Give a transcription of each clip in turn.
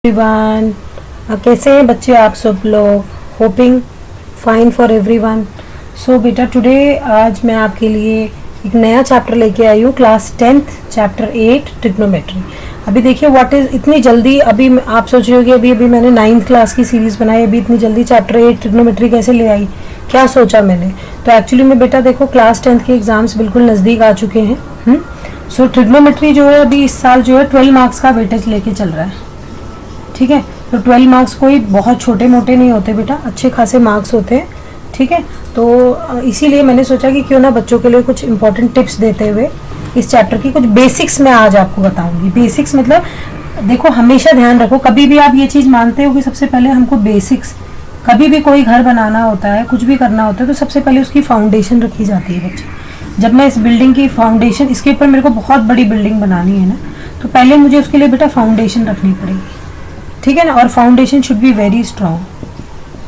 Everyone, कैसे हैं बच्चे आप सब लोग। Hoping fine for everyone. So बेटा टुडे आज मैं आपके लिए एक नया चैप्टर लेके आई हूँ, क्लास 10th चैप्टर 8 ट्रिग्नोमेट्री। अभी देखिए व्हाट इज इतनी जल्दी, अभी आप सोच रहे हो कि अभी मैंने 9th क्लास की सीरीज बनाई, अभी इतनी जल्दी चैप्टर 8 ट्रिग्नोमेट्री कैसे ले आई, क्या सोचा मैंने। तो एक्चुअली में बेटा देखो क्लास 10th के एग्जाम्स बिल्कुल नज़दीक आ चुके हैं। सो ट्रिग्नोमेट्री जो है अभी इस साल जो है 12 मार्क्स का वेटेज लेके चल रहा है। ठीक है, तो 12 मार्क्स कोई बहुत छोटे मोटे नहीं होते बेटा, अच्छे खासे मार्क्स होते हैं। ठीक है, तो इसीलिए मैंने सोचा कि क्यों ना बच्चों के लिए कुछ इंपॉर्टेंट टिप्स देते हुए इस चैप्टर की कुछ बेसिक्स मैं आज आपको बताऊंगी। बेसिक्स मतलब देखो हमेशा ध्यान रखो, कभी भी आप ये चीज़ मानते हो कि सबसे पहले हमको बेसिक्स, कभी भी कोई घर बनाना होता है, कुछ भी करना होता है तो सबसे पहले उसकी फाउंडेशन रखी जाती है बच्चे। जब मैं इस बिल्डिंग की फाउंडेशन, इसके ऊपर मेरे को बहुत बड़ी बिल्डिंग बनानी है ना, तो पहले मुझे उसके लिए बेटा फाउंडेशन रखनी पड़ेगी। ठीक है ना, और foundation should be very strong.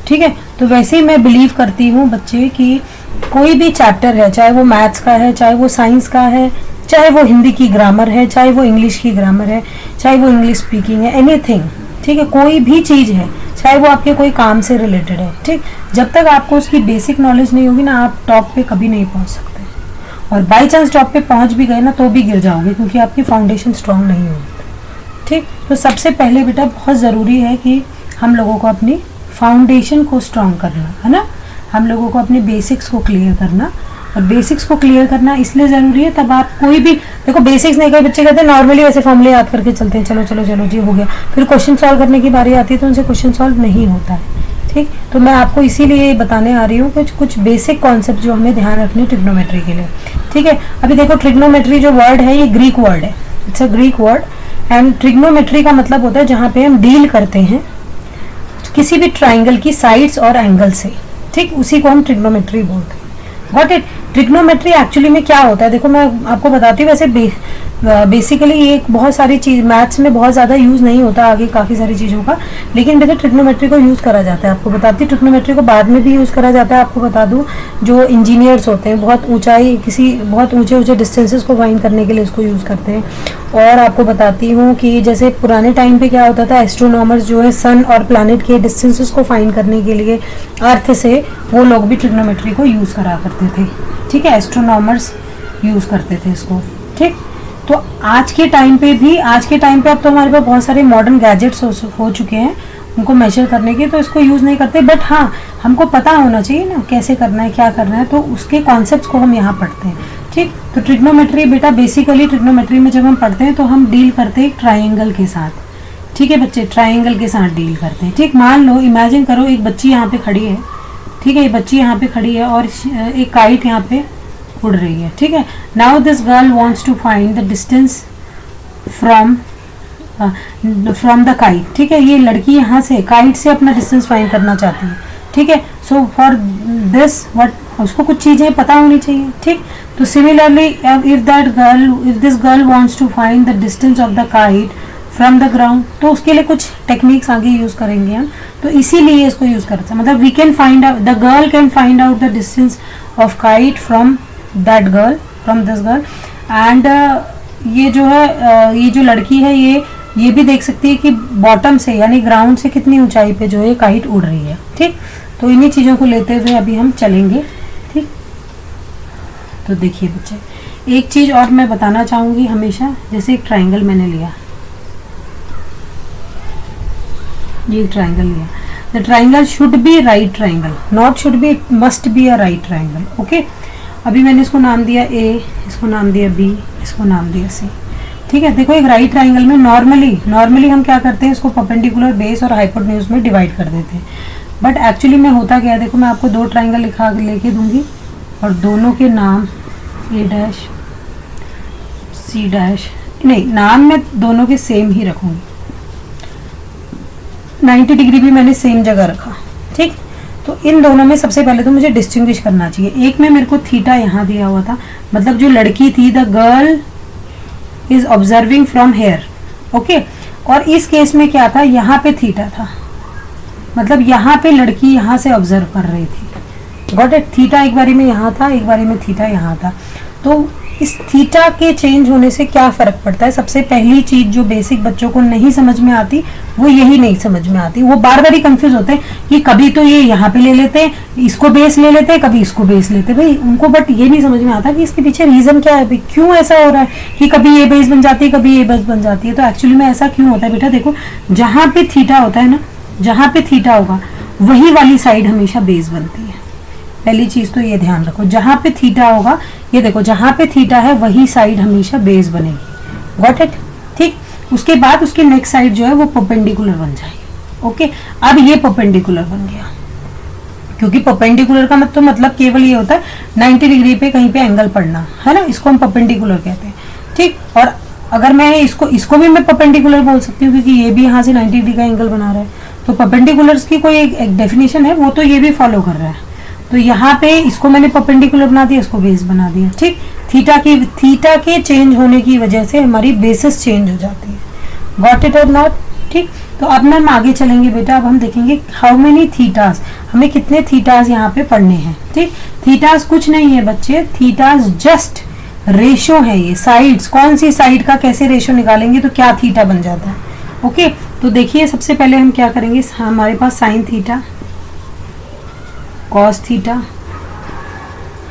ठीक है, तो वैसे ही मैं बिलीव करती हूँ बच्चे कि कोई भी चैप्टर है, चाहे वो मैथ्स का है, चाहे वो साइंस का है, चाहे वो हिंदी की ग्रामर है, चाहे वो इंग्लिश की ग्रामर है, चाहे वो इंग्लिश स्पीकिंग है, एनीथिंग। ठीक है, कोई भी चीज़ है, चाहे वो आपके कोई काम से रिलेटेड है। ठीक, जब तक आपको उसकी बेसिक नॉलेज नहीं होगी ना, आप टॉप पे कभी नहीं पहुँच सकते। और बाई चांस टॉप पे पहुँच भी गए ना तो भी गिर जाओगे, क्योंकि आपकी फाउंडेशन स्ट्रांग नहीं होगी। ठीक, तो सबसे पहले बेटा बहुत ज़रूरी है कि हम लोगों को अपनी फाउंडेशन को स्ट्रांग करना है ना, हम लोगों को अपने बेसिक्स को क्लियर करना। और बेसिक्स को क्लियर करना इसलिए ज़रूरी है, तब आप कोई भी देखो बेसिक्स नहीं, कई बच्चे कहते हैं नॉर्मली वैसे फॉर्मूले याद करके चलते हैं, चलो चलो चलो जी हो गया, फिर क्वेश्चन सॉल्व करने की बारी आती है तो उनसे क्वेश्चन सॉल्व नहीं होता है। ठीक, तो मैं आपको इसीलिए बताने आ रही हूँ कुछ बेसिक कॉन्सेप्ट जो हमें ध्यान रखने ट्रिग्नोमेट्री के लिए। ठीक है, अभी देखो ट्रिग्नोमेट्री जो वर्ड है ये ग्रीक वर्ड है, it's a Greek word. And trigonometry का मतलब होता है जहाँ पे हम डील करते हैं किसी भी ट्राइंगल की साइड्स और एंगल से। ठीक, उसी को हम ट्रिग्नोमेट्री बोलते हैं। Got it. ट्रिग्नोमेट्री एक्चुअली में क्या होता है, देखो मैं आपको बताती हूँ। वैसे बेसिकली ये बहुत सारी चीज मैथ्स में बहुत ज़्यादा यूज़ नहीं होता आगे काफ़ी सारी चीज़ों का, लेकिन देखो ट्रिग्नोमेट्री को यूज़ करा जाता है। आपको बताती हूँ ट्रिग्नोमेट्री को बाद में भी यूज़ करा जाता है। आपको बता दूँ जो इंजीनियर्स होते हैं बहुत ऊंचाई, किसी बहुत ऊंचे डिस्टेंसेस को फाइंड करने के लिए इसको यूज़ करते हैं। और आपको बताती हूँ कि जैसे पुराने टाइम पे क्या होता था, एस्ट्रोनॉमर्स जो है सन और प्लैनेट के डिस्टेंसेस को फाइंड करने के लिए अर्थ से, वो लोग भी ट्रिग्नोमेट्री को यूज़ करा करते थे। ठीक है, एस्ट्रोनॉमर्स यूज़ करते थे इसको। ठीक, तो आज के टाइम पे अब तो हमारे पास बहुत सारे मॉडर्न गैजेट्स हो चुके हैं उनको मेजर करने के, तो इसको यूज़ नहीं करते। बट हाँ, हमको पता होना चाहिए ना कैसे करना है, क्या करना है, तो उसके कॉन्सेप्ट्स को हम यहाँ पढ़ते हैं। ठीक, तो ट्रिग्नोमेट्री बेटा बेसिकली ट्रिग्नोमेट्री में जब हम पढ़ते हैं तो हम डील करते हैं एक ट्राइंगल के साथ। ठीक है बच्चे, ट्राइंगल के साथ डील करते हैं। ठीक, मान लो इमेजिन करो एक बच्ची यहाँ पे खड़ी है। ठीक है, ये बच्ची यहाँ पे खड़ी है और एक काइट यहाँ पे उड़ रही है। ठीक है, now this girl wants to find the distance from the kite. ठीक है, ये लड़की यहाँ से काइट से अपना डिस्टेंस फाइंड करना चाहती है। ठीक है, सो फॉर दिस व्हाट उसको कुछ चीज़ें पता होनी चाहिए। ठीक, तो similarly if this girl wants to find the distance of the kite from the ground, तो उसके लिए कुछ टेक्निक्स आगे यूज़ करेंगे हम, तो इसीलिए इसको यूज़ करते हैं। मतलब we can find out, the girl can find out the distance of kite from that girl, from this girl. And ये जो है ये जो लड़की है ये भी देख सकती है कि बॉटम से यानी ग्राउंड से कितनी ऊंचाई पे जो है काइट उड़ रही है। ठीक, तो इन्हीं चीज़ों को लेते हुए अभी हम चलेंगे। ठीक, तो देखिए बच्चे, एक चीज़ और मैं बताना चाहूँगी हमेशा, जैसे एक ट्राइंगल मैंने लिया, ये ट्राइंगल लिया, the triangle should be right triangle, not should be, must be a right triangle. Okay, अभी मैंने इसको नाम दिया ए, इसको नाम दिया बी, इसको नाम दिया सी। ठीक है, देखो एक राइट ट्राइंगल में नॉर्मली हम क्या करते हैं, इसको परपेंडिकुलर, बेस और हाइपोटेन्यूज में डिवाइड कर देते हैं। बट एक्चुअली में होता क्या है, देखो मैं आपको दो ट्राइंगल लेके दूंगी और दोनों के नाम ए डैश सी डैश, नहीं नाम मैं दोनों के सेम ही रखूंगी, 90 डिग्री भी मैंने सेम जगह रखा। ठीक, तो इन दोनों में सबसे पहले तो मुझे डिस्टिंग्विश करना चाहिए। एक में मेरे को थीटा यहाँ दिया हुआ था, मतलब जो लड़की थी, the girl is observing from here. Okay, और इस केस में क्या था, यहाँ पे थीटा था, मतलब यहाँ पे लड़की यहाँ से ऑब्जर्व कर रही थी। Got it. थीटा एक बारी में यहाँ था, एक बारी में थीटा यहाँ था। तो इस थीटा के चेंज होने से क्या फर्क पड़ता है। सबसे पहली चीज जो बेसिक बच्चों को नहीं समझ में आती वो यही नहीं समझ में आती, वो बार बार ही कंफ्यूज होते हैं कि कभी तो ये यहाँ पे ले लेते हैं, इसको बेस ले लेते हैं, कभी इसको बेस लेते हैं भाई उनको, बट ये नहीं समझ में आता कि इसके पीछे रीजन क्या है भाई, क्यों ऐसा हो रहा है कि कभी ये बेस बन जाती है कभी ये बेस बन जाती है। तो एक्चुअली में ऐसा क्यों होता है बेटा, देखो जहां पे थीटा होता है ना, जहां पे थीटा होगा वही वाली साइड हमेशा बेस बनती है। पहली चीज तो ये ध्यान रखो, जहां पे थीटा होगा, ये देखो जहां पे थीटा है वही साइड हमेशा बेस बनेगी। गॉट इट, ठीक। उसके बाद उसकी नेक्स्ट साइड जो है वो परपेंडिकुलर बन जाएगी। ओके, अब ये परपेंडिकुलर बन गया, क्योंकि परपेंडिकुलर का मतलब केवल ये होता है 90 डिग्री पे कहीं पे एंगल पड़ना, है ना, इसको हम परपेंडिकुलर कहते हैं, ठीक। और अगर मैं इसको भी मैं परपेंडिकुलर बोल सकती हूँ, क्योंकि ये भी यहाँ से 90 डिग्री का एंगल बना रहा है, तो परपेंडिकुलर्स की कोई एक डेफिनेशन है, वो तो ये भी फॉलो कर रहा है। तो यहाँ पे इसको मैंने परपेंडिकुलर बना दिया, इसको बेस बना दिया, ठीक। थीटा के चेंज होने की वजह से हमारी बेसिस चेंज हो जाती है। गॉट इट और नॉट, ठीक। तो अब हम आगे चलेंगे बेटा, अब हम देखेंगे हाउ मेनी थीटास, हमें कितने थीटास यहाँ पे पढ़ने हैं, ठीक। थीटास कुछ नहीं है बच्चे, थीटास जस्ट रेशो है, ये साइड्स, कौन सी साइड का कैसे रेशो निकालेंगे तो क्या थीटा बन जाता है। ओके, तो देखिए सबसे पहले हम क्या करेंगे, हमारे पास sine theta, cos theta,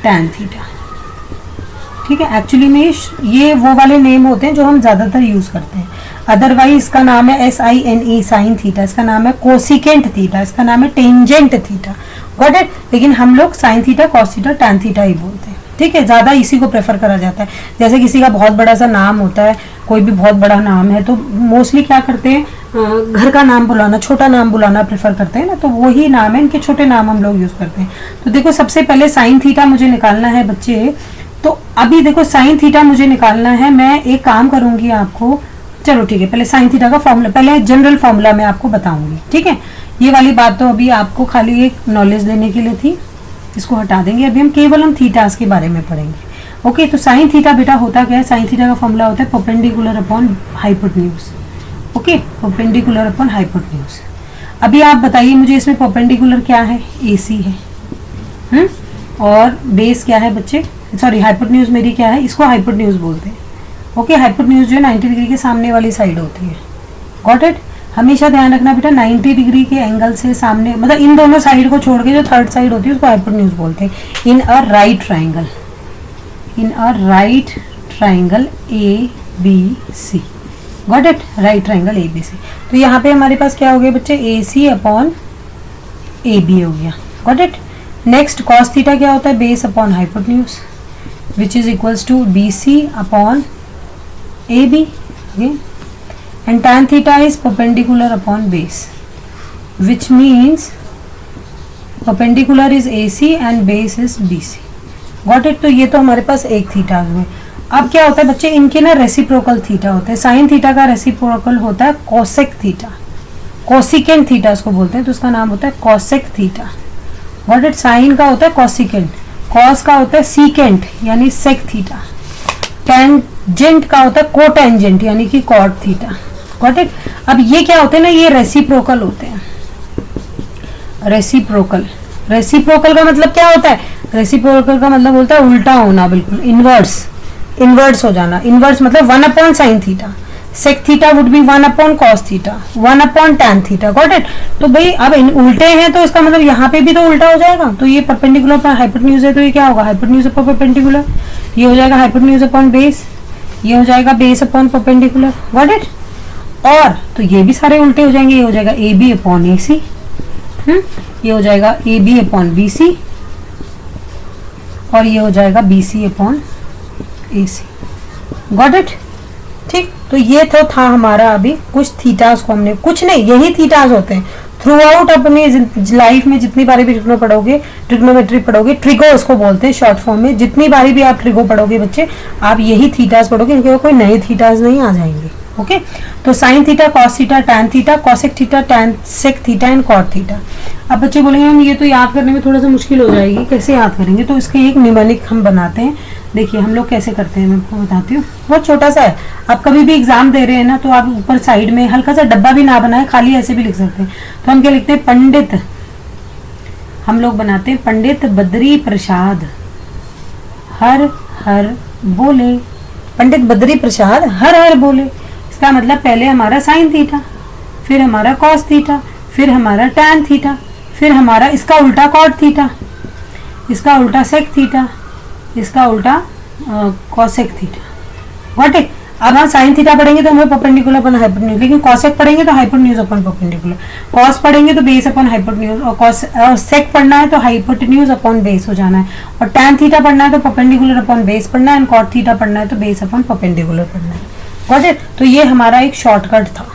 tan theta, ठीक है। एक्चुअली में ये वो वाले नेम होते हैं जो हम ज्यादातर यूज करते हैं, अदरवाइज इसका नाम है SINE साइन थीटा, इसका नाम है कोसिकेंट थीटा, इसका नाम है टेंजेंट थीटा। गॉट इट, लेकिन हम लोग sine theta, cos theta, tan theta ही बोलते हैं, ठीक है। ज्यादा इसी को प्रेफर करा जाता है। जैसे किसी का बहुत बड़ा सा नाम होता है, कोई भी बहुत बड़ा नाम है, तो मोस्टली क्या करते हैं, घर का नाम बुलाना, छोटा नाम बुलाना प्रेफर करते हैं ना, तो वही नाम है, इनके छोटे नाम हम लोग यूज करते हैं। तो देखो सबसे पहले साइन थीटा मुझे निकालना है बच्चे, तो अभी देखो साइन थीटा मुझे निकालना है, मैं एक काम करूंगी आपको, चलो ठीक है, पहले साइन थीटा का फॉर्मूला, पहले जनरल फॉर्मूला मैं आपको बताऊंगी, ठीक है। ये वाली बात तो अभी आपको खाली एक नॉलेज देने के लिए थी, इसको हटा देंगे, अभी हम केवल थीटास के बारे में पढ़ेंगे। ओके, तो साइन थीटा बेटा होता क्या है, साइन थीटा का फॉर्मूला होता है perpendicular upon hypotenuse. Okay, perpendicular upon hypotenuse. अभी आप बताइए मुझे, इसमें परपेंडिकुलर क्या है, AC है, और बेस क्या है बच्चे, सॉरी हाइपोटेन्यूज मेरी क्या है, इसको हाइपोटेन्यूज बोलते हैं। ओके, हाइपोटेन्यूज जो है 90 डिग्री के सामने वाली साइड होती है। गॉट इट, हमेशा ध्यान रखना बेटा 90 डिग्री के एंगल से सामने, मतलब इन दोनों साइड को छोड़ के जो थर्ड साइड होती है उसको हाइपोटेन्यूज बोलते हैं। In a right triangle, in a right triangle ABC। Got it, right triangle ABC। तो यहाँ पे हमारे पास क्या हो गया बच्चे, AC अपॉन AB हो गया। Got it. Next cos theta क्या होता है, base upon hypotenuse, which is equals to BC upon AB। And tan theta is perpendicular upon base, which means perpendicular is AC and base is BC. Got it? तो ये तो हमारे पास एक theta हुए। अब क्या होता है बच्चे, इनके ना रेसिप्रोकल थीटा होते हैं। साइन थीटा का रेसिप्रोकल होता है कोसेक थीटा, कोसिकेंट थीटा इसको बोलते हैं, तो उसका नाम होता है cosec theta. Got it. Sine का होता है कोसिकेंट, कॉस का होता है सीकेंट यानी सेक थीटा, टेंजेंट का होता है कोटेंजेंट यानी कि कॉट थीटा। Got it. अब ये क्या होते हैं ना, ये रेसिप्रोकल होते हैं। रेसिप्रोकल, रेसिप्रोकल का मतलब क्या होता है, रेसिप्रोकल का मतलब बोलता है उल्टा होना, बिल्कुल इनवर्स, इनवर्स हो जाना। इनवर्स मतलब 1 upon sine theta, sec theta would be 1 upon cos theta, 1 upon tan theta. Got it. तो भाई अब उल्टे हैं तो इसका मतलब यहाँ पे भी तो उल्टा हो जाएगा, तो ये परपेंडिकुलर पर हाइपोटेन्यूज है, तो ये क्या होगा, हाइपोटेन्यूज अपॉन परपेंडिकुलर, ये हो जाएगा हाइपोटेन्यूज अपॉन बेस, ये हो जाएगा base upon perpendicular. Got it. और तो ये भी सारे उल्टे हो जाएंगे, ये हो जाएगा AB अपॉन AC, ये हो जाएगा AB अपॉन BC, और ये हो जाएगा BC upon AC। Got it. ठीक, तो ये तो था हमारा अभी कुछ थीटास को हमने, कुछ नहीं यही थीटास होते हैं थ्रू आउट अपनी लाइफ में। जितनी बारी भी ट्रिग्नो पढ़ोगे, ट्रिग्नोमेट्री पढ़ोगे, ट्रिगो उसको बोलते हैं शॉर्ट फॉर्म में, जितनी बारी भी आप ट्रिगो पढ़ोगे बच्चे, आप यही थीटास पढ़ोगे, इनके कोई नए थीटास नहीं आ जाएंगे। ओके, तो sine theta, cos theta, tan theta, cosec theta, tan sec theta and cot theta. अब बच्चे बोलेंगे हम ये तो याद करने में थोड़ा सा मुश्किल हो जाएगी, कैसे याद करेंगे, तो इसके एक निम्नलिख हम बनाते हैं। देखिए हम लोग कैसे करते हैं, मैं आपको बताती हूँ, बहुत छोटा सा है। आप कभी भी एग्जाम दे रहे हैं ना, तो आप ऊपर साइड में हल्का सा डब्बा भी ना बनाए, खाली ऐसे भी लिख सकते हैं। तो हम क्या लिखते हैं, पंडित, हम लोग बनाते हैं पंडित बद्री प्रसाद हर हर बोले। पंडित बद्री प्रसाद हर हर बोले। इसका मतलब पहले हमारा साइन थीटा, फिर हमारा कॉस थीटा, फिर हमारा टैन थीटा, फिर हमारा इसका उल्टा कॉट थीटा, इसका उल्टा सेक थीटा, इसका उल्टा कॉसेक थीटा। Got it. अब हम साइन थीटा पढ़ेंगे तो हमें परपेंडिकुलर अपन हाइपोटेन्यूज, लेकिन कॉसेक पढ़ेंगे तो हाइपोटेन्यूज अपन परपेंडिकुलर, कॉस पढ़ेंगे तो बेस अपन हाइपोटेन्यूज, और कॉस और सेक पढ़ना है तो हाइपोटेन्यूज अपॉन बेस हो जाना है, और टैन थीटा पढ़ना है तो परपेंडिकुलर अपॉन बेस पढ़ना है, एंड कॉट थीटा पढ़ना है तो बेस अपॉन परपेंडिकुलर पढ़ना है। Got it. तो ये हमारा एक शॉर्टकट था,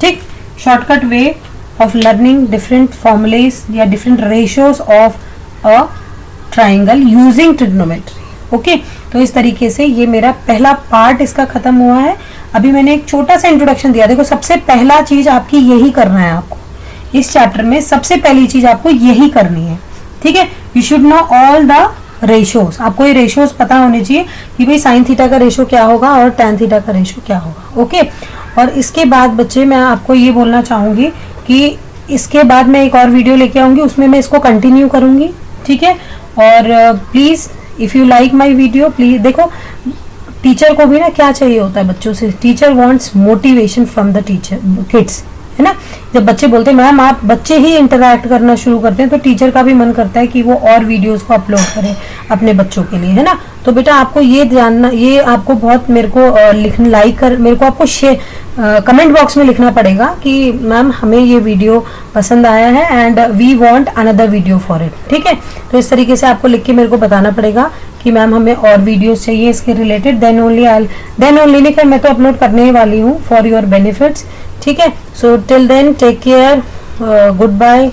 ठीक, shortcut way of learning different formulas या different ratios of a triangle using trigonometry. Okay, तो इस तरीके से ये मेरा पहला पार्ट इसका खत्म हुआ है। अभी मैंने एक छोटा सा इंट्रोडक्शन दिया। देखो, सबसे पहला चीज आपकी यही करना है, आपको इस चैप्टर में सबसे पहली चीज आपको यही करनी है, ठीक है। You should know all the ratios. आपको ये रेशियोज पता होने चाहिए कि भाई साइन थीटा का रेशियो क्या होगा और टैन थीटा का रेशियो क्या होगा। ओके, और इसके बाद बच्चे मैं आपको ये बोलना चाहूंगी कि इसके बाद मैं एक और वीडियो लेके आऊंगी, उसमें मैं इसको कंटिन्यू करूंगी, ठीक है। और please if you like my video, please देखो, टीचर को भी ना क्या चाहिए होता है बच्चों से, teacher wants motivation from the teacher kids, है ना। जब बच्चे बोलते हैं मैम आप, बच्चे ही इंटरैक्ट करना शुरू करते हैं तो टीचर का भी मन करता है कि वो और वीडियोस को अपलोड करें अपने बच्चों के लिए, है ना। तो बेटा आपको ये जानना, ये आपको बहुत मेरे को लिखना, लाइक कर, मेरे को आपको कमेंट बॉक्स में लिखना पड़ेगा कि मैम हमें ये वीडियो पसंद आया है and we want another video for it, ठीक है। तो इस तरीके से आपको लिख के मेरे को बताना पड़ेगा कि मैम हमें और वीडियोस चाहिए इसके रिलेटेड, देन ओनली नहीं, फिर मैं तो अपलोड करने ही वाली हूँ फॉर योर बेनिफिट्स, ठीक है। So till then take care, good bye.